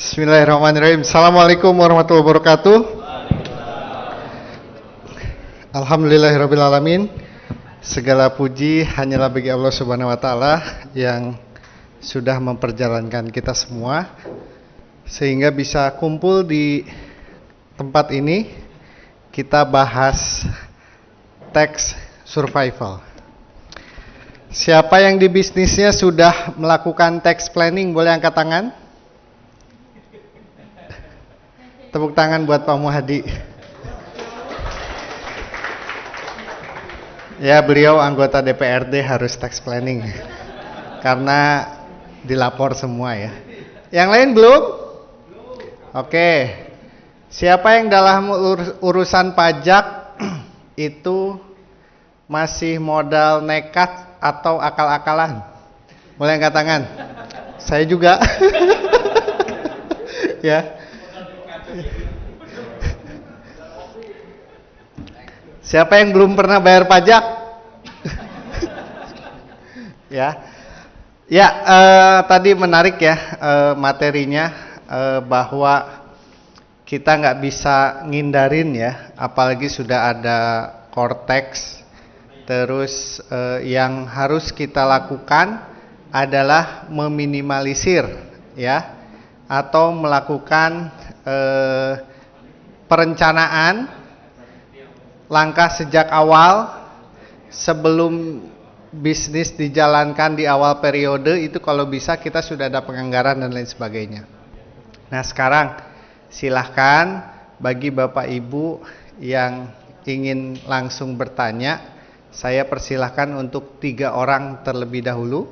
Bismillahirrahmanirrahim. Assalamualaikum warahmatullahi wabarakatuh. Alhamdulillahirrahmanirrahim. Segala puji hanyalah bagi Allah Subhanahu wa Ta'ala yang sudah memperjalankan kita semua sehingga bisa kumpul di tempat ini. Kita bahas tax survival. Siapa yang di bisnisnya sudah melakukan tax planning boleh angkat tangan? Tepuk tangan buat Pak Muhadi. Ya, beliau anggota DPRD harus tax planning karena dilapor semua ya. Yang lain belum? Oke. Siapa yang dalam urusan pajak itu masih modal nekat atau akal-akalan? Boleh angkat tangan? Saya juga. Ya. Siapa yang belum pernah bayar pajak? Ya, tadi menarik ya materinya bahwa kita nggak bisa ngindarin ya, apalagi sudah ada Cortex. Terus yang harus kita lakukan adalah meminimalisir ya, atau melakukan perencanaan langkah sejak awal sebelum bisnis dijalankan di awal periode itu. Kalau bisa kita sudah ada penganggaran dan lain sebagainya. Nah sekarang silahkan bagi Bapak Ibu yang ingin langsung bertanya, saya persilahkan untuk 3 orang terlebih dahulu.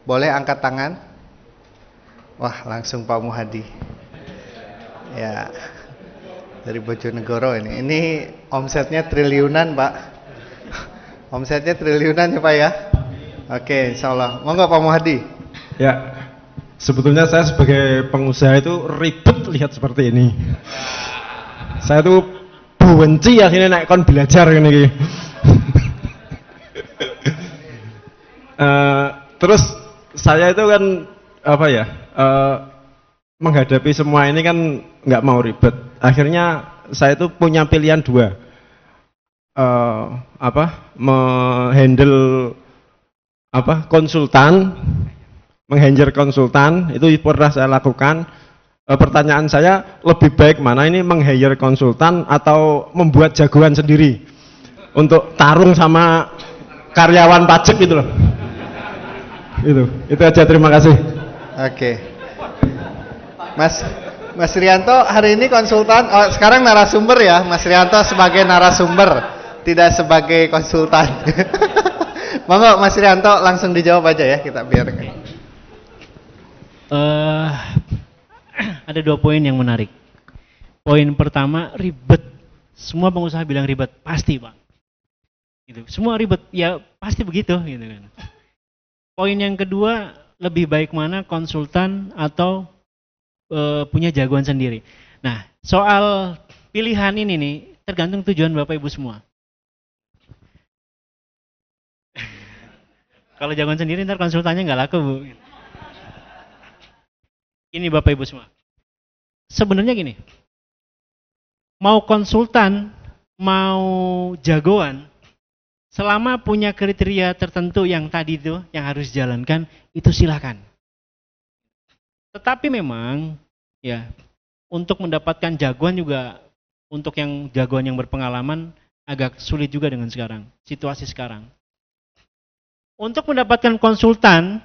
Boleh angkat tangan? Wah langsung Pak Muhadi. Ya, dari Bojonegoro ini. Ini omsetnya triliunan Pak. Omsetnya triliunan ya Pak ya. Oke, insya Allah. Monggo Pak Muhadi. Ya, sebetulnya saya sebagai pengusaha itu ribet lihat seperti ini. Saya tuh benci akhirnya naik kon belajar ini. Terus saya itu kan apa ya? Menghadapi semua ini kan nggak mau ribet. Akhirnya saya itu punya pilihan 2. Menghandle konsultan, menghandle konsultan itu pernah saya lakukan. Pertanyaan saya lebih baik mana ini, meng-hire konsultan atau membuat jagoan sendiri untuk tarung sama karyawan pajak gitu loh. Itu aja, terima kasih. Oke. Mas Rianto hari ini konsultan, sekarang narasumber ya, Mas Rianto sebagai narasumber, tidak sebagai konsultan. Monggo Mas Rianto langsung dijawab aja ya, kita biarkan. Ada 2 poin yang menarik. Poin pertama, ribet. Semua pengusaha bilang ribet, pasti Pak. Gitu. Semua ribet, ya pasti begitu. Gitu kan. Poin yang kedua, lebih baik mana konsultan atau punya jagoan sendiri. Nah, soal pilihan ini nih tergantung tujuan Bapak Ibu semua. Kalau jagoan sendiri ntar konsultannya nggak laku Bu. Ini Bapak Ibu semua. Sebenarnya gini, mau konsultan, mau jagoan, selama punya kriteria tertentu yang tadi itu yang harus dijalankan, itu silakan. Tetapi memang ya untuk mendapatkan jagoan juga, untuk yang jagoan yang berpengalaman agak sulit juga dengan sekarang, situasi sekarang. Untuk mendapatkan konsultan,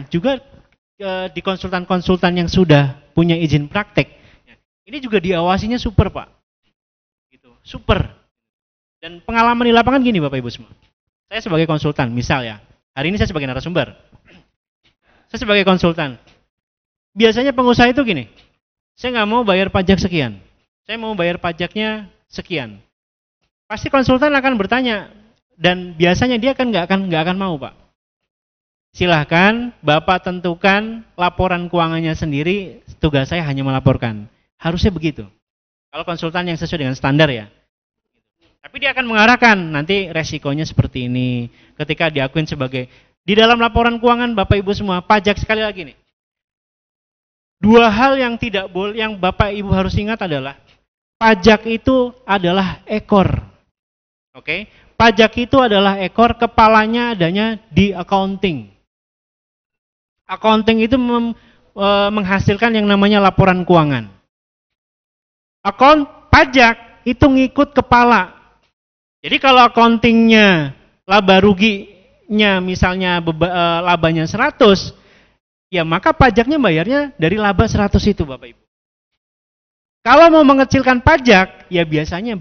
juga di konsultan-konsultan yang sudah punya izin praktek, ini juga diawasinya super Pak, gitu, super. Dan pengalaman di lapangan gini Bapak Ibu semua. Saya sebagai konsultan, misal ya, hari ini saya sebagai narasumber. Saya sebagai konsultan. Biasanya pengusaha itu gini, saya nggak mau bayar pajak sekian, saya mau bayar pajaknya sekian. Pasti konsultan akan bertanya, dan biasanya dia kan nggak akan mau Pak. Silahkan Bapak tentukan laporan keuangannya sendiri, tugas saya hanya melaporkan. Harusnya begitu. Kalau konsultan yang sesuai dengan standar ya. Tapi dia akan mengarahkan, nanti resikonya seperti ini. Ketika diakuin sebagai, di dalam laporan keuangan Bapak Ibu semua, pajak sekali lagi nih. Dua hal yang tidak boleh, yang Bapak Ibu harus ingat adalah pajak itu adalah ekor. Oke? Pajak itu adalah ekor, kepalanya adanya di accounting. Accounting itu menghasilkan yang namanya laporan keuangan. Pajak itu ngikut kepala. Jadi kalau accountingnya laba ruginya misalnya labanya 100, ya maka pajaknya bayarnya dari laba 100 itu Bapak Ibu. Kalau mau mengecilkan pajak, ya biasanya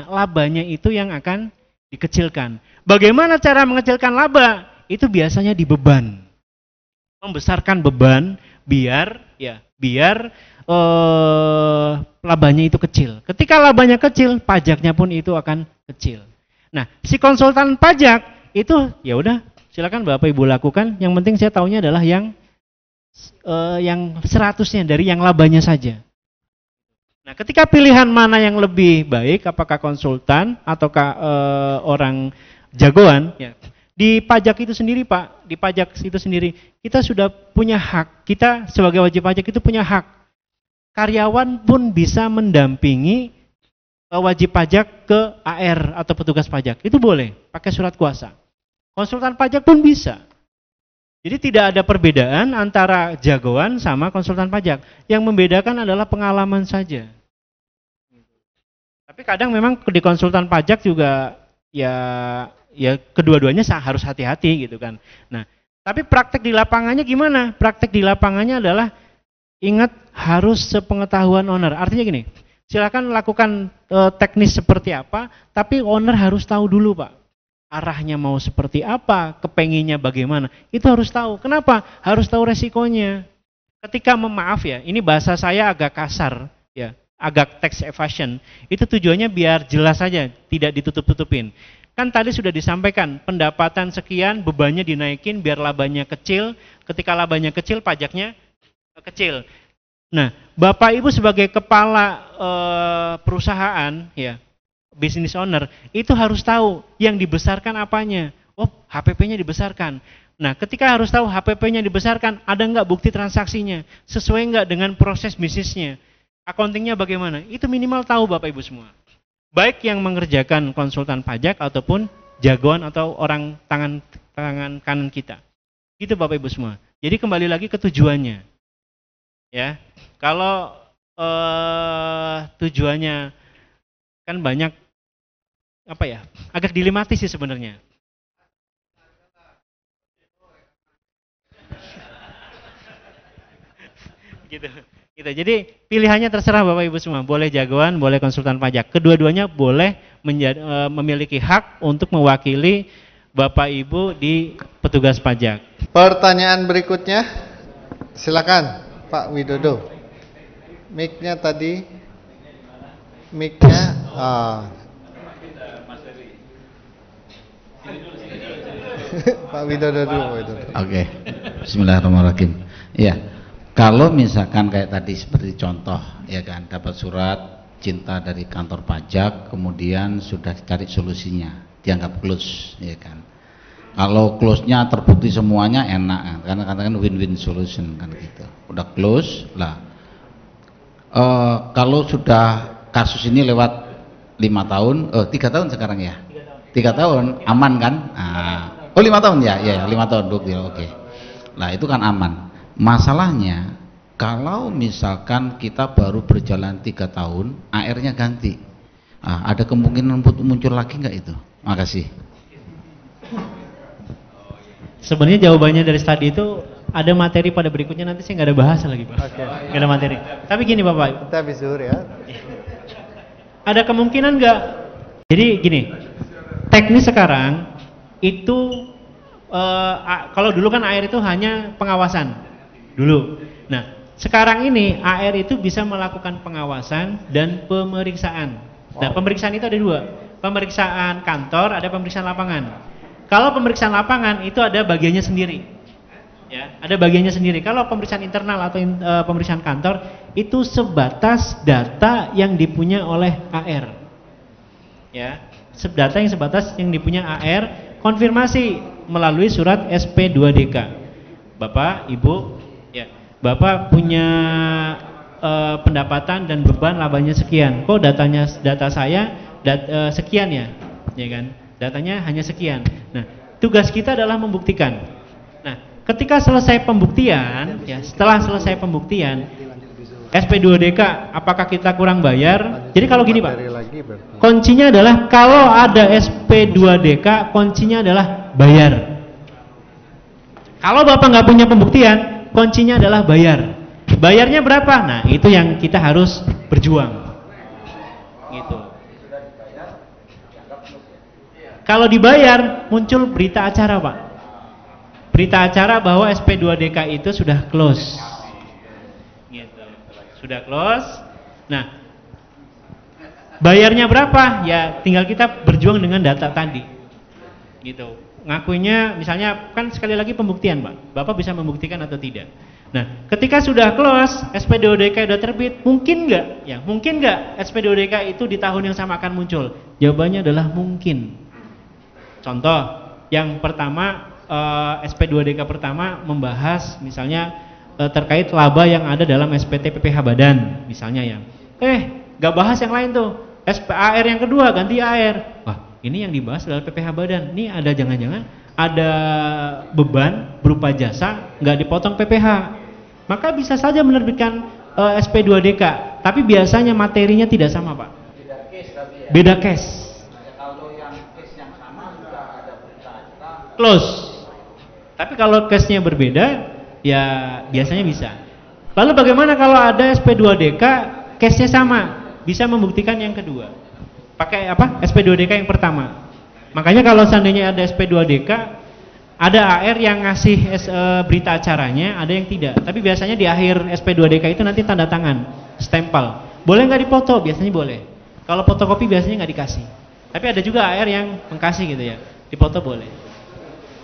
labanya itu yang akan dikecilkan. Bagaimana cara mengecilkan laba? Itu biasanya di beban. Membesarkan beban biar labanya itu kecil. Ketika labanya kecil, pajaknya pun itu akan kecil. Nah, si konsultan pajak itu ya udah silakan Bapak Ibu lakukan. Yang penting saya taunya adalah yang 100-nya dari yang labanya saja. Nah, ketika pilihan mana yang lebih baik, apakah konsultan ataukah orang jagoan, ya, di pajak itu sendiri Pak, di pajak itu sendiri, kita sudah punya hak, kita sebagai wajib pajak itu punya hak. Karyawan pun bisa mendampingi wajib pajak ke AR atau petugas pajak, itu boleh, pakai surat kuasa. Konsultan pajak pun bisa. Jadi tidak ada perbedaan antara jagoan sama konsultan pajak. Yang membedakan adalah pengalaman saja. Tapi kadang memang di konsultan pajak juga ya kedua-duanya harus hati-hati gitu kan. Nah, tapi praktek di lapangannya gimana? Praktek di lapangannya adalah ingat harus sepengetahuan owner. Artinya gini, silakan lakukan teknis seperti apa, tapi owner harus tahu dulu Pak. Arahnya mau seperti apa, kepenginnya bagaimana, itu harus tahu. Kenapa? Harus tahu resikonya. Ketika maaf ya, ini bahasa saya agak kasar, ya, agak tax evasion. Itu tujuannya biar jelas saja, tidak ditutup-tutupin. Kan tadi sudah disampaikan, pendapatan sekian, bebannya dinaikin biar labanya kecil. Ketika labanya kecil, pajaknya kecil. Nah, Bapak Ibu sebagai kepala perusahaan, ya, business owner, itu harus tahu yang dibesarkan apanya. Oh, HPP-nya dibesarkan. Nah, ketika harus tahu HPP-nya dibesarkan, ada nggak bukti transaksinya? Sesuai nggak dengan proses bisnisnya? Accounting-nya bagaimana? Itu minimal tahu Bapak Ibu semua. Baik yang mengerjakan konsultan pajak ataupun jagoan atau orang tangan kanan kita. Itu Bapak Ibu semua. Jadi kembali lagi ke tujuannya. Ya, kalau tujuannya kan banyak apa ya, agak dilematis sih sebenarnya. Gitu. Jadi pilihannya terserah Bapak Ibu semua, boleh jagoan, boleh konsultan pajak. Kedua-duanya boleh memiliki hak untuk mewakili Bapak Ibu di petugas pajak. Pertanyaan berikutnya, silakan Pak Widodo. Mic-nya tadi, mic-nya. Pak Widodo dulu. Oke. Bismillahirrahmanirrahim. Iya. Kalau misalkan kayak tadi seperti contoh, ya kan, dapat surat cinta dari kantor pajak, kemudian sudah cari solusinya, dianggap close, ya kan. Kalau close-nya terbukti semuanya enak, karena katakan win-win solution kan gitu. Udah close lah. Kalau sudah kasus ini lewat 5 tahun, 3 tahun sekarang ya. 3 tahun aman kan? Oh 5 tahun ya, 5 tahun oke. Nah itu kan aman. Masalahnya kalau misalkan kita baru berjalan 3 tahun, AR-nya ganti, ada kemungkinan muncul lagi nggak itu? Makasih. Sebenarnya jawabannya dari tadi itu ada materi pada berikutnya, nanti saya nggak ada bahasa lagi Pak. Oke. Nggak ada materi. Tapi gini Bapak. Kita habis zuhur ya. Ada kemungkinan nggak? Jadi gini, teknis sekarang itu kalau dulu kan AR itu hanya pengawasan dulu. Nah, sekarang ini AR itu bisa melakukan pengawasan dan pemeriksaan. Nah, pemeriksaan itu ada 2. Pemeriksaan kantor, ada pemeriksaan lapangan. Kalau pemeriksaan lapangan itu ada bagiannya sendiri. Ya, ada bagiannya sendiri. Kalau pemeriksaan internal atau pemeriksaan kantor itu sebatas data yang dipunya oleh AR. Ya, data yang sebatas yang dipunya AR, konfirmasi melalui surat SP2DK. Bapak, Ibu, ya. Bapak punya pendapatan dan beban labanya sekian. Kok data saya sekian ya, ya kan? Datanya hanya sekian. Nah, tugas kita adalah membuktikan. Nah, ketika selesai pembuktian, ya setelah selesai pembuktian, SP2DK apakah kita kurang bayar? Jadi kalau gini Pak, kuncinya adalah kalau ada SP2DK, kuncinya adalah bayar. Kalau Bapak nggak punya pembuktian, kuncinya adalah bayar. Bayarnya berapa? Nah, itu yang kita harus berjuang. Gitu. Kalau dibayar, muncul berita acara, Pak. Berita acara bahwa SP2DK itu sudah close. Gitu. Sudah close. Nah, bayarnya berapa? Ya, tinggal kita berjuang dengan data tadi. Gitu. Ngakuinya, misalnya, kan sekali lagi pembuktian, Pak. Bapak bisa membuktikan atau tidak. Nah, ketika sudah close, SP2DK sudah terbit, mungkin nggak? Ya, mungkin nggak SP2DK itu di tahun yang sama akan muncul? Jawabannya adalah mungkin. Contoh, yang pertama, SP2DK pertama membahas misalnya terkait laba yang ada dalam SPT PPH Badan, misalnya ya. Nggak bahas yang lain tuh. SPAR yang kedua ganti AR. Wah, ini yang dibahas adalah PPH Badan. Ini ada jangan-jangan ada beban berupa jasa nggak dipotong PPH, maka bisa saja menerbitkan SP2DK, tapi biasanya materinya tidak sama, Pak. Beda case. Kalau yang case yang sama juga ada berita acara close. Tapi kalau case-nya berbeda, ya biasanya bisa. Lalu bagaimana kalau ada SP2DK, case-nya sama, bisa membuktikan yang kedua? Pakai apa? SP2DK yang pertama. Makanya kalau seandainya ada SP2DK, ada AR yang ngasih berita acaranya, ada yang tidak. Tapi biasanya di akhir SP2DK itu nanti tanda tangan, stempel. Boleh nggak dipoto? Biasanya boleh. Kalau fotokopi biasanya nggak dikasih. Tapi ada juga AR yang mengkasih gitu ya, dipoto boleh.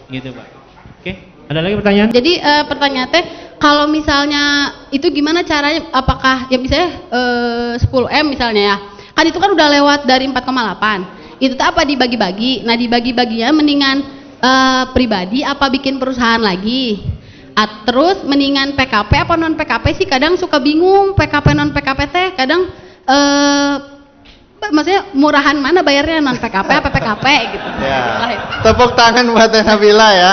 Gitu Pak. Oke, ada lagi pertanyaan? Jadi pertanyaan teh, kalau misalnya itu gimana caranya? Apakah ya misalnya 10M misalnya ya, kan itu kan udah lewat dari 4,8. Itu tuh apa dibagi-bagi? Nah dibagi-baginya mendingan pribadi apa bikin perusahaan lagi? Terus mendingan PKP apa non PKP sih? Kadang suka bingung PKP non PKP teh. Kadang maksudnya murahan mana bayarnya, non PKP apa PKP gitu. Ya. Tepuk tangan buat Nabila ya.